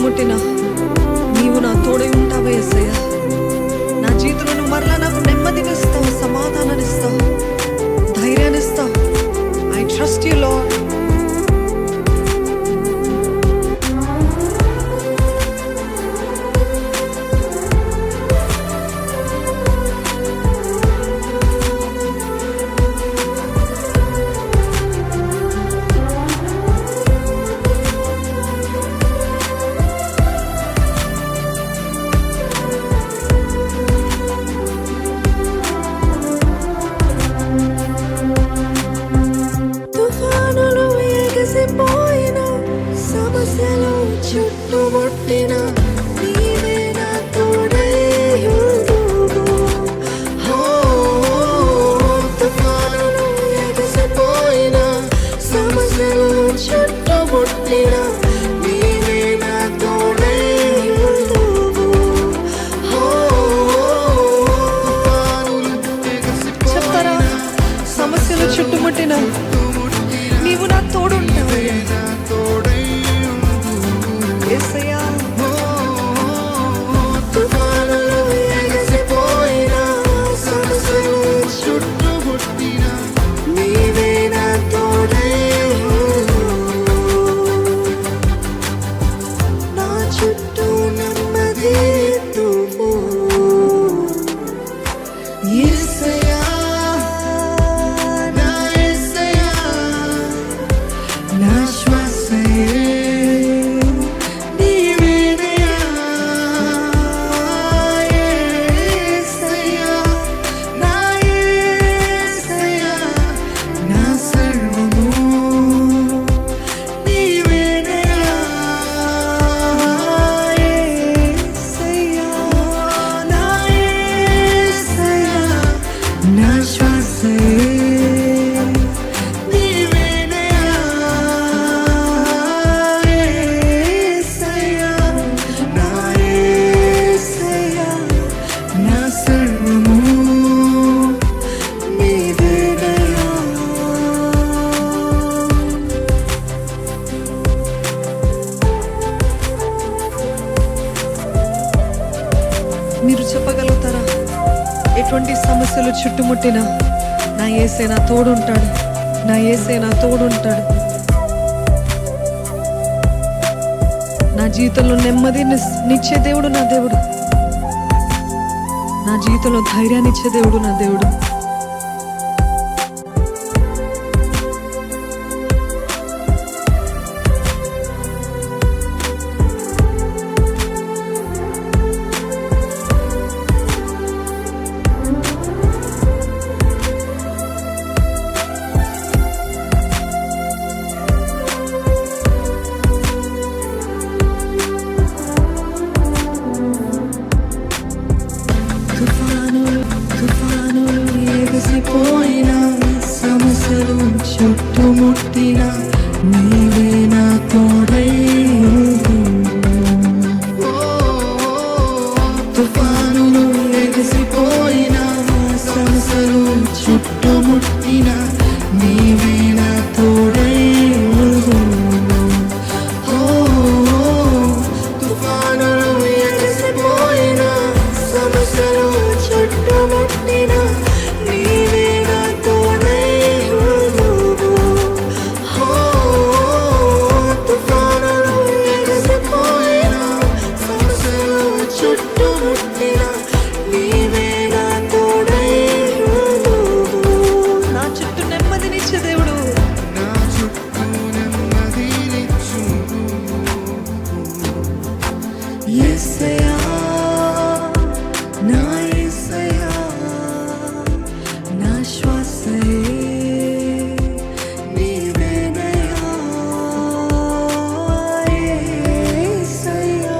చుట్టుముట్టినా నీవు నా తోడై ఉంటావు యేసయ్యా. నా జీవితంలో నువ్వు మరలా నాకు నెమ్మదినిస్తావు, సమాధానాన్నిస్తావు, ధైర్యాన్నిస్తావు. I trust you Lord. సమస్యలు చుట్టుముట్టిన నీవే నా తోడై ఉందువు. తుఫానులు ఎగసిపోయిన సమస్యలు చుట్టుముట్టిన నీవే నా తోడై ఉందువు. చెప్తారా? సమస్యలు చుట్టుముట్టిన నీవు నా తోడుంటావు యేసయ్యా. తుఫానులు ఎగసిపోయిన సమస్యలు చుట్టుముట్టిన నీవే నా తోడై నా చుట్టూ నెమ్మది ఇద్దువు యేసయ్యా. నా శ్వాసయే మీరు చెప్పగలుగుతారా? ఎటువంటి సమస్యలు చుట్టుముట్టినా నా యేసే నా తోడుంటాడు, నా యేసే నా తోడుంటాడు. నా జీవితంలో నెమ్మదిని నిచ్చే దేవుడు నా దేవుడు, నా జీవితంలో ధైర్యాన్ని ఇచ్చే దేవుడు నా దేవుడు. తుఫానులు ఎగసిపోయిన సమస్యలు చుట్టుముట్టిన నీవే నా తోడై ఉందువు. తుఫానులు ఎగసిపోయిన సమస్యలు చుట్టుముట్టిన నీవే నా తోడై ఉందువు. తుఫానులు ఎగసిపోయిన సమస్యలు చుట్టుముట్టిన నీవే నా తోడై ఉందువు. తుఫానులు ఎగసిపోయిన సమస్యలు చుట్టుముట్టిన నీవే నా తోడై ఉందువు. నా చుట్టూ నెమ్మదినిచ్చే దేవుడు, నా చుట్టూ నెమ్మదినిచ్చు యేసయ్యా. నా యేసయ్యా, నా శ్వాసయే నీవేనయ్యా. యేసయ్యా,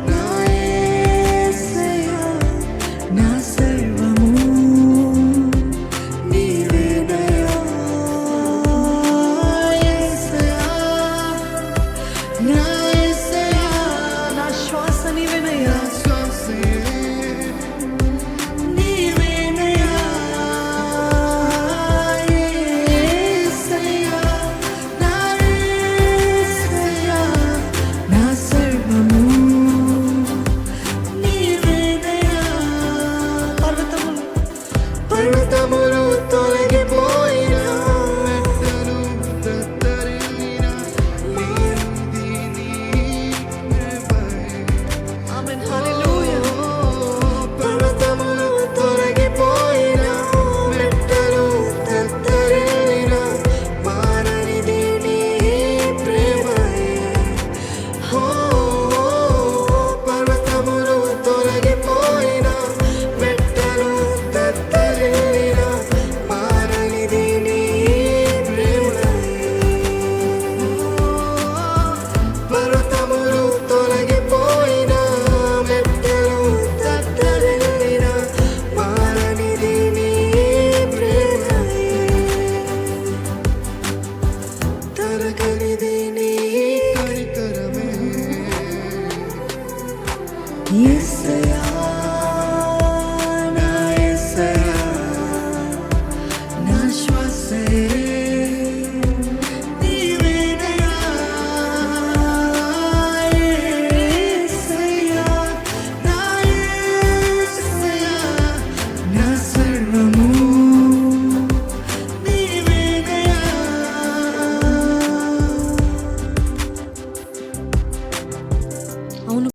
నా యేసయ్యా, నా సర్వము నీవేనయ్యా. యేసయ్యా, నా యేసయ్యా, నా శ్వాస నీవేనయ్యా. నా సర్వము యేసు